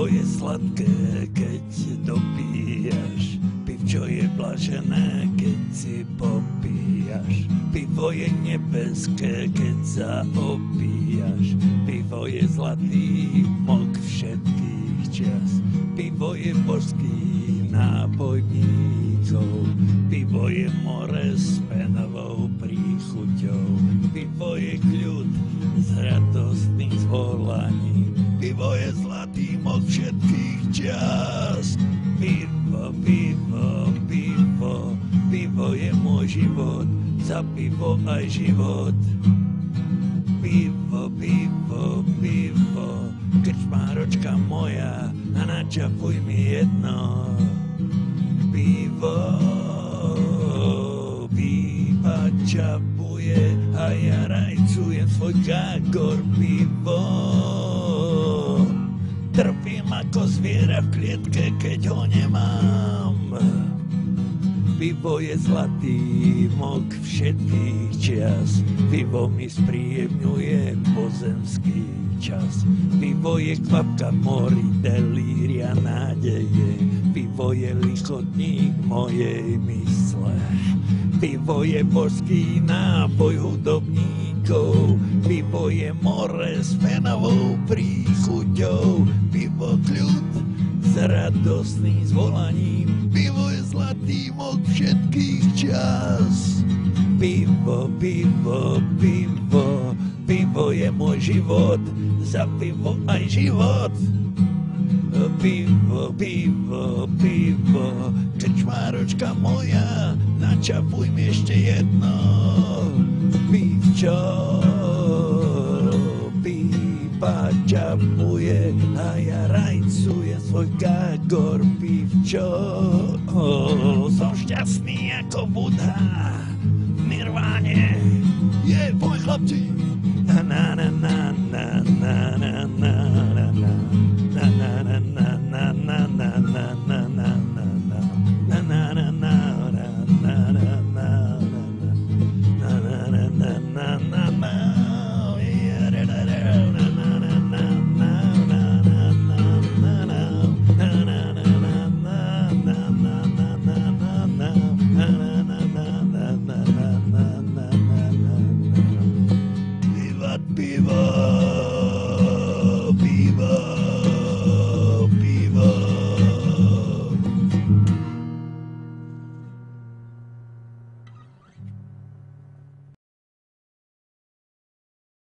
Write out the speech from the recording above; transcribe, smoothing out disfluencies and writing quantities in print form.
Pivo je sladké, keď dopíjaš. Pivčo je blažené, keď si popíjaš. Pivo je nebeské, keď sa opíjaš. Pivo je zlatý mok všetkých čas. Pivo je božský nápoj mníchov. Pivo je more s penovou príchuťou. Pivo je kľud z radostných zvolaní. Pivo je zlatý mok všetkých čas. Pivo, pivo, pivo, pivo je môj život, za pivo aj život. Pivo, pivo, pivo, krčmáročka moja, a načapuj mi jedno. Pivo, piva čapuje, a ja rajcujem svoj gágor. Pivo, trpím ako zviera v klietke, keď ho nemám. Pivo je zlatý mok všetkých čias. Pivo mi spríjemňuje pozemský čas. Pivo je kvapka v mori, delíria nádeje. Pivo je lichotník mojej mysle. Pivo je božský nápoj hudobníkov. Pivo je more s penovou príchuťou. Pivo kľud s radostným zvolaním. Pivo je zlatý mok všetkých čas. Pivo, pivo, pivo, pivo je môj život, za pivo aj život. Pivo, pivo, pivo, krčmáročka moja, načapuj mi ešte jedno. Pivčo, piva čapuje, a ja rajcujem svoj gágor. Pivčo, som šťastný ako Budha v nirváne. Je, poď chlapci. Na na na na na na na na na na na na na na na na na na na Pivo.